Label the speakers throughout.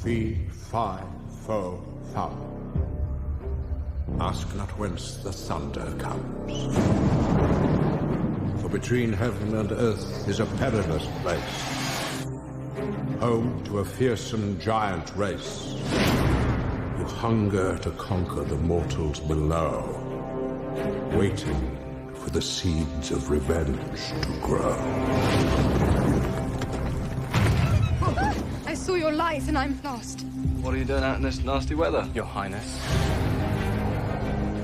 Speaker 1: Fee, fi, fo, fum. Ask not whence the thunder comes. For between heaven and earth is a perilous place, home to a fearsome giant race, who hunger to conquer the mortals below, waiting for the seeds of revenge to grow.
Speaker 2: I saw your light and I'm lost.
Speaker 3: What are you doing out in this nasty weather?
Speaker 4: Your Highness.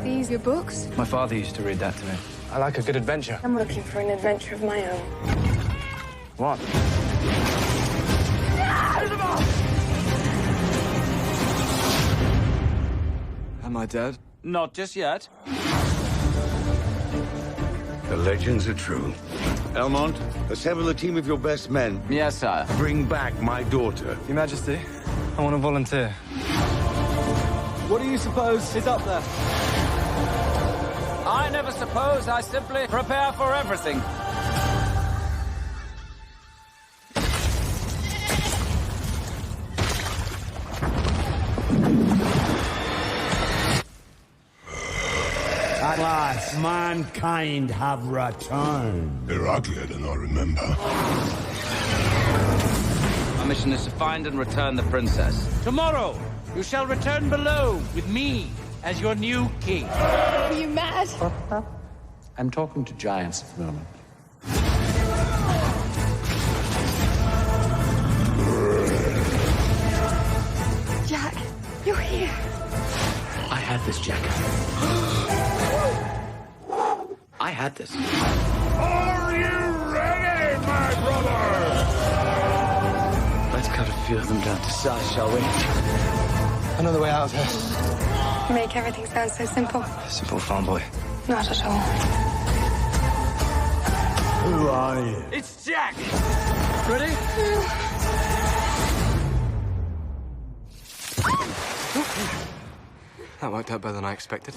Speaker 2: These your books?
Speaker 4: My father used to read that to me. I like a good adventure.
Speaker 2: I'm looking for an adventure of my own.
Speaker 4: What?
Speaker 3: Am I dead?
Speaker 4: Not just yet.
Speaker 5: The legends are true. Elmont, assemble a team of your best men.
Speaker 4: Yes, sire.
Speaker 5: Bring back my daughter.
Speaker 4: Your Majesty, I want to volunteer.
Speaker 3: What do you suppose is up there?
Speaker 4: I never suppose. I simply prepare for everything.
Speaker 6: At last, mankind have returned.
Speaker 7: They're uglier than I remember.
Speaker 4: Our mission is to find and return the princess.
Speaker 8: Tomorrow, you shall return below with me as your new king.
Speaker 2: Are you mad?
Speaker 4: I'm talking to giants at the moment.
Speaker 2: Jack, you're here.
Speaker 4: I had this jacket. I had this.
Speaker 7: Are you ready, my brother?
Speaker 4: Let's cut a few of them down to size, shall we? Another way out of here.
Speaker 2: You make everything sound so simple.
Speaker 4: Simple farm boy.
Speaker 2: Not at all.
Speaker 6: Who are you?
Speaker 8: It's Jack!
Speaker 4: Ready?
Speaker 3: That worked out better than I expected.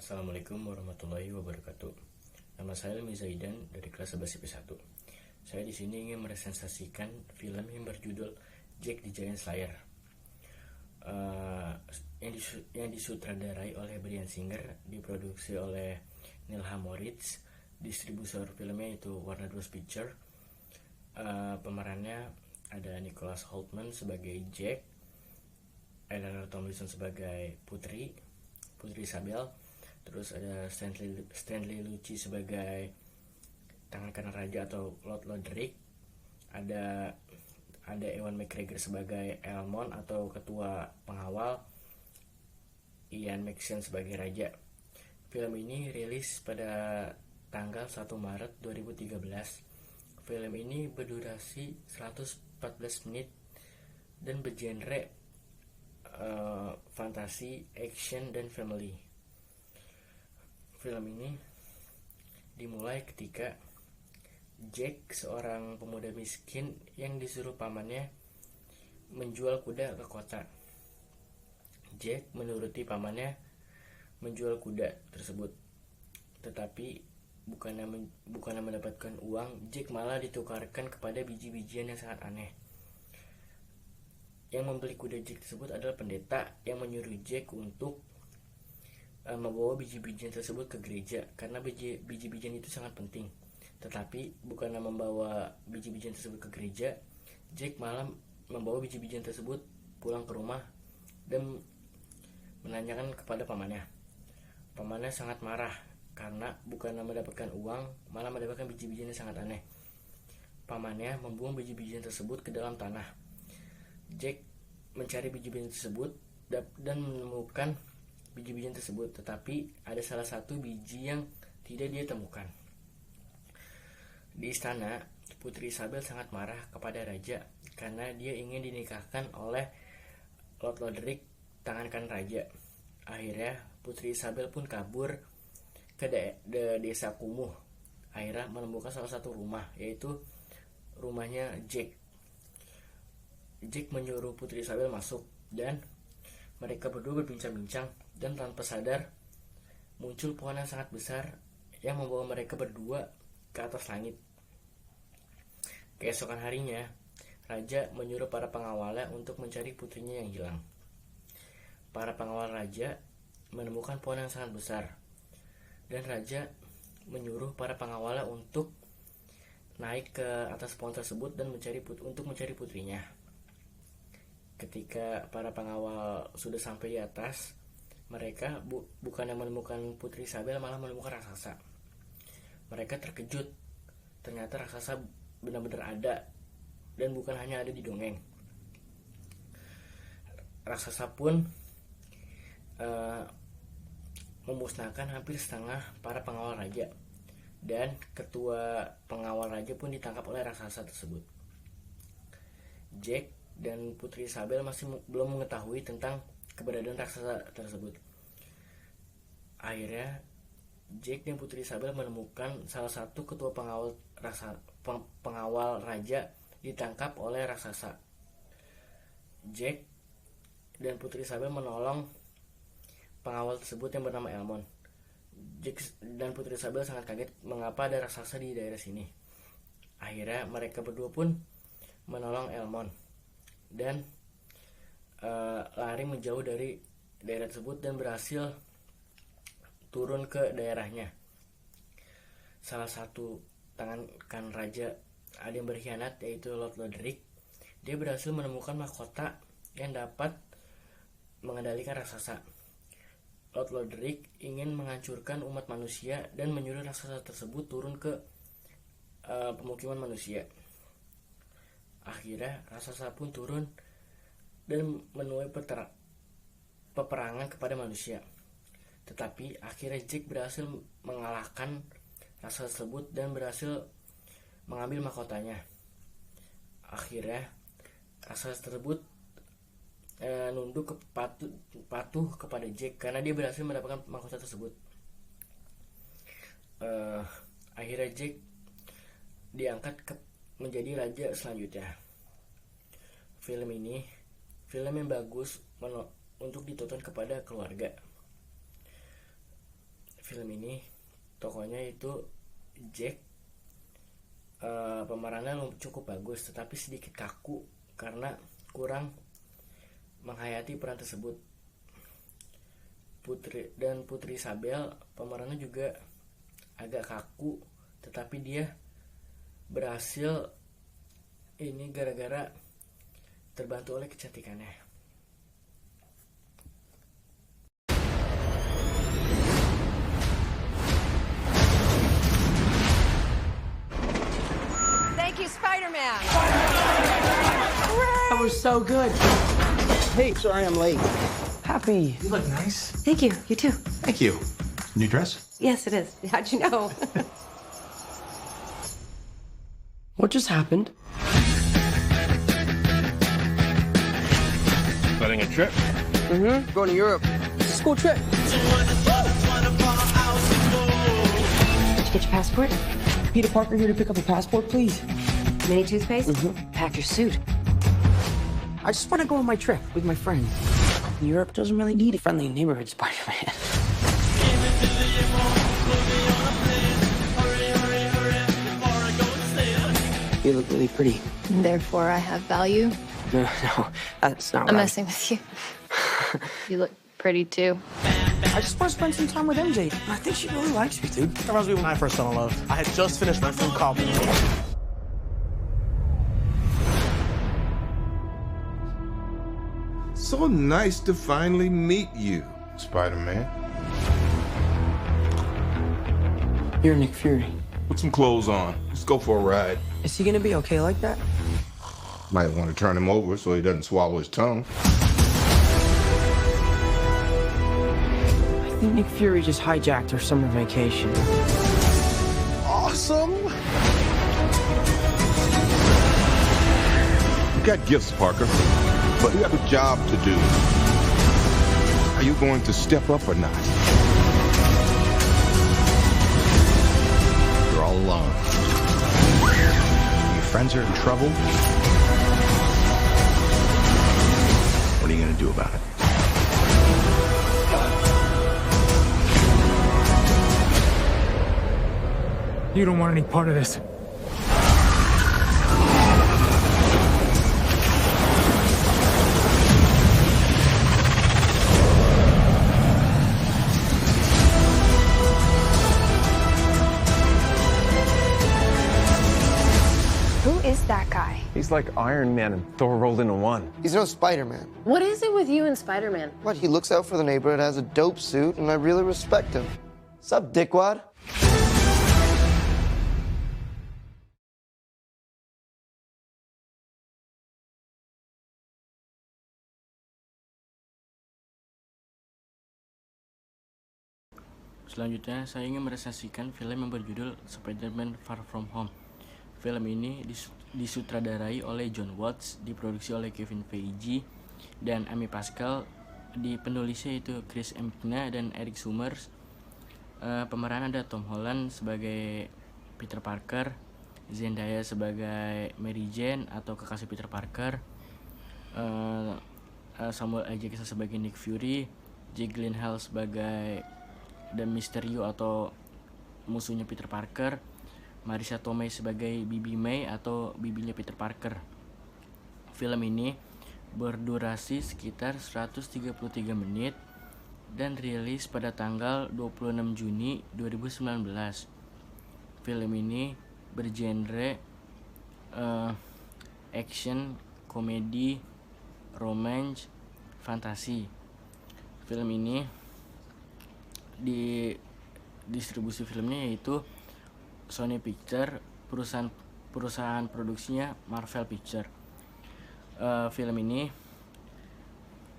Speaker 9: Assalamualaikum warahmatullahi wabarakatuh. Nama saya Ilmi Zaidan dari kelas 11 IP1. Saya di sini ingin meresensasikan film yang berjudul Jack the Giant Slayer, yang disutradarai oleh Bryan Singer, diproduksi oleh Nilha Moritz, distributor filmnya itu Warner Bros Picture. Pemerannya ada Nicholas Holtman sebagai Jack, Eleanor Tomlinson sebagai Putri Isabel. Terus ada Stanley Lucci sebagai tangan kanan raja atau Lord Lodric. Ada Ewan McGregor sebagai Elmont atau ketua pengawal. Ian McShane sebagai raja. Film ini rilis pada tanggal 1 Maret 2013. Film ini berdurasi 114 menit dan bergenre fantasi, action, dan family. Film ini dimulai ketika Jack, seorang pemuda miskin yang disuruh pamannya menjual kuda ke kota. Jack menuruti pamannya menjual kuda tersebut, tetapi bukannya mendapatkan uang, Jack malah ditukarkan kepada biji-bijian yang sangat aneh. Yang membeli kuda Jack tersebut adalah pendeta yang menyuruh Jack untuk membawa biji-bijian tersebut ke gereja karena biji-bijian itu sangat penting. Tetapi bukannya membawa biji-bijian tersebut ke gereja, Jack malah membawa biji-bijian tersebut pulang ke rumah dan menanyakan kepada pamannya. Pamannya sangat marah karena bukannya mendapatkan uang, malah mendapatkan biji-bijian yang sangat aneh. Pamannya membuang biji-bijian tersebut ke dalam tanah. Jack mencari biji-bijian tersebut dan menemukan biji-bijian tersebut, tetapi ada salah satu biji yang tidak dia temukan. Di istana, Putri Isabel sangat marah kepada raja karena dia ingin dinikahkan oleh Lord Loderick, tangan kanan raja. Akhirnya Putri Isabel pun kabur ke desa kumuh. Akhirnya menemukan salah satu rumah, yaitu rumahnya Jack. Jack menyuruh Putri Isabel masuk dan mereka berdua berbincang-bincang, dan tanpa sadar muncul pohon yang sangat besar yang membawa mereka berdua ke atas langit. Keesokan harinya, raja menyuruh para pengawalnya untuk mencari putrinya yang hilang. Para pengawal raja menemukan pohon yang sangat besar, dan raja menyuruh para pengawalnya untuk naik ke atas pohon tersebut dan mencari putrinya. Ketika para pengawal sudah sampai di atas, mereka bukannya menemukan Putri Isabel, malah menemukan raksasa. Mereka terkejut, ternyata raksasa benar-benar ada, dan bukan hanya ada di dongeng. Raksasa pun memusnahkan hampir setengah para pengawal raja, dan ketua pengawal raja pun ditangkap oleh raksasa tersebut. Jack dan Putri Isabel masih belum mengetahui tentang keberadaan raksasa tersebut. Akhirnya Jack dan Putri Isabel menemukan salah satu ketua pengawal raja ditangkap oleh raksasa. Jack dan Putri Isabel menolong pengawal tersebut yang bernama Elmond. Jack dan Putri Isabel sangat kaget mengapa ada raksasa di daerah sini. Akhirnya mereka berdua pun menolong Elmond dan lari menjauh dari daerah tersebut dan berhasil turun ke daerahnya. Salah satu tangan kan raja ada yang berkhianat, yaitu Lord Loderick. Dia berhasil menemukan mahkota yang dapat mengendalikan raksasa. Lord Loderick ingin menghancurkan umat manusia dan menyuruh raksasa tersebut turun ke pemukiman manusia. Akhirnya raksasa pun turun dan menuai peperangan kepada manusia. Tetapi akhirnya Jack berhasil mengalahkan raksasa tersebut dan berhasil mengambil mahkotanya. Akhirnya raksasa tersebut nunduk patuh kepada Jack karena dia berhasil mendapatkan mahkota tersebut. Akhirnya Jack diangkat menjadi raja selanjutnya. Film ini film yang bagus untuk ditonton kepada keluarga. Film ini tokohnya itu Jack, pemerannya cukup bagus tetapi sedikit kaku karena kurang menghayati peran tersebut. Putri Isabel pemerannya juga agak kaku, tetapi dia berhasil ini gara-gara terbantu oleh kecantikannya.
Speaker 2: Thank you, Spider-Man.
Speaker 10: That was so good.
Speaker 11: Hey, sorry I'm late.
Speaker 10: Happy.
Speaker 11: You look nice.
Speaker 12: Thank you. You too.
Speaker 11: Thank you. New dress?
Speaker 12: Yes, it is. How'd you know?
Speaker 10: What just happened?
Speaker 11: Planning a trip?
Speaker 10: Mm-hmm.
Speaker 11: Going to Europe.
Speaker 10: It's a school trip.
Speaker 12: Did you get your passport?
Speaker 10: Peter Parker here to pick up a passport, please.
Speaker 12: Mini toothpaste?
Speaker 10: Mm-hmm.
Speaker 12: Pack your suit.
Speaker 10: I just want to go on my trip with my friends. Europe doesn't really need a friendly neighborhood Spider-Man. You look really pretty.
Speaker 2: Therefore, I have value.
Speaker 10: No, that's not
Speaker 2: I'm
Speaker 10: right.
Speaker 2: messing with you. You look pretty too.
Speaker 10: I just want to spend some time with MJ. I think she really likes me, dude.
Speaker 3: That reminds me when I first fell in love. I had just finished my food coffee.
Speaker 7: So nice to finally meet you, Spider-Man.
Speaker 10: You're Nick Fury.
Speaker 7: Put some clothes on. Let's go for a ride.
Speaker 10: Is he gonna be okay like that?
Speaker 7: Might want to turn him over so he doesn't swallow his tongue.
Speaker 10: I think Nick Fury just hijacked our summer vacation.
Speaker 3: Awesome!
Speaker 7: You've got gifts, Parker, but you have a job to do. Are you going to step up or not?
Speaker 11: You're all alone. Your friends are in trouble. What are you going to do about it?
Speaker 3: You don't want any part of this.
Speaker 2: Who is that guy?
Speaker 13: He's like Iron Man and Thor rolled into one.
Speaker 14: He's no Spider-Man.
Speaker 12: What is it with you and Spider-Man?
Speaker 14: What, he looks out for the neighborhood, has a dope suit, and I really respect him. Sup, dickwad?
Speaker 9: Selanjutnya, saya ingin meresensikan film yang berjudul Spider-Man Far From Home. Film ini disutradarai oleh John Watts, diproduksi oleh Kevin Feige dan Amy Pascal, di penulisnya itu Chris M. Pina dan Eric Summers. Pemeran ada Tom Holland sebagai Peter Parker, Zendaya sebagai Mary Jane atau kekasih Peter Parker, Samuel L. Jackson sebagai Nick Fury, Jake Gyllenhaal sebagai The Mysterio atau musuhnya Peter Parker, Marisa Tomei sebagai Bibi May atau bibinya Peter Parker. Film ini berdurasi sekitar 133 menit dan rilis pada tanggal 26 Juni 2019. Film ini bergenre action, komedi, romance, fantasi. Film ini di distribusi filmnya yaitu Sony Pictures, perusahaan produksinya Marvel Pictures. Film ini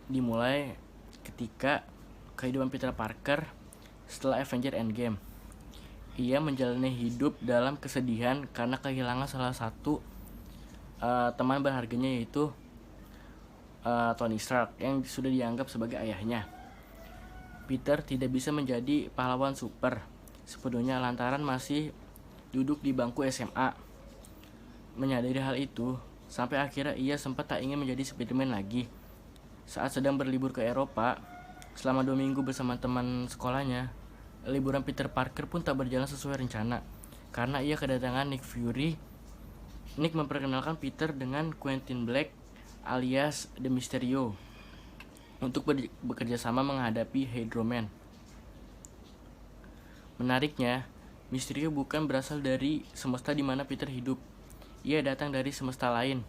Speaker 9: dimulai ketika kehidupan Peter Parker setelah Avengers Endgame. Ia menjalani hidup dalam kesedihan karena kehilangan salah satu teman berharganya, yaitu Tony Stark yang sudah dianggap sebagai ayahnya. Peter tidak bisa menjadi pahlawan super sepenuhnya lantaran masih duduk di bangku SMA. Menyadari hal itu, sampai akhirnya ia sempat tak ingin menjadi Spider-Man lagi. Saat sedang berlibur ke Eropa, selama 2 minggu bersama teman sekolahnya, liburan Peter Parker pun tak berjalan sesuai rencana. Karena ia kedatangan Nick Fury. Nick memperkenalkan Peter dengan Quentin Black alias The Mysterio untuk bekerja sama menghadapi Hydro Man. Menariknya, Mysterio bukan berasal dari semesta di mana Peter hidup. Ia datang dari semesta lain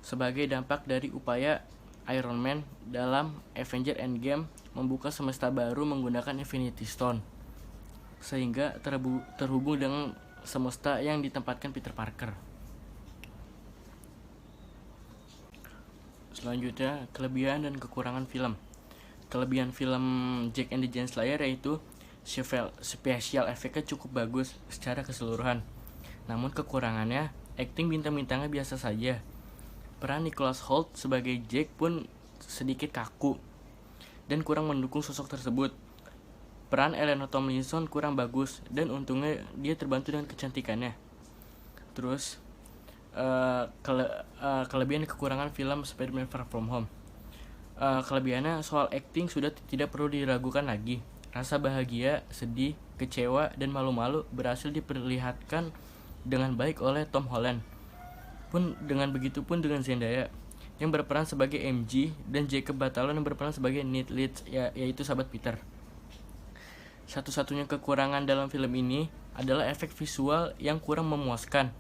Speaker 9: sebagai dampak dari upaya Iron Man dalam Avengers Endgame membuka semesta baru menggunakan Infinity Stone, sehingga terhubung dengan semesta yang ditempatkan Peter Parker. Selanjutnya, kelebihan dan kekurangan film. Kelebihan film Jack and the Giant Slayer yaitu special efeknya cukup bagus secara keseluruhan. Namun kekurangannya, akting bintang-bintangnya biasa saja. Peran Nicholas Hoult sebagai Jack pun sedikit kaku dan kurang mendukung sosok tersebut. Peran Elena Tomlinson kurang bagus dan untungnya dia terbantu dengan kecantikannya. Terus kelebihan dan kekurangan film Spider-Man Far From Home. Kelebihannya soal acting sudah tidak perlu diragukan lagi. Rasa bahagia, sedih, kecewa, dan malu-malu berhasil diperlihatkan dengan baik oleh Tom Holland. Dengan begitu pun dengan Zendaya yang berperan sebagai MJ dan Jacob Batalon yang berperan sebagai Ned Leeds, yaitu sahabat Peter. Satu-satunya kekurangan dalam film ini adalah efek visual yang kurang memuaskan.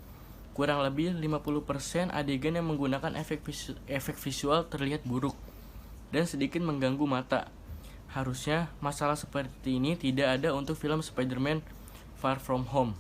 Speaker 9: Kurang lebih 50% adegan yang menggunakan efek visual terlihat buruk dan sedikit mengganggu mata. Harusnya masalah seperti ini tidak ada untuk film Spider-Man Far From Home.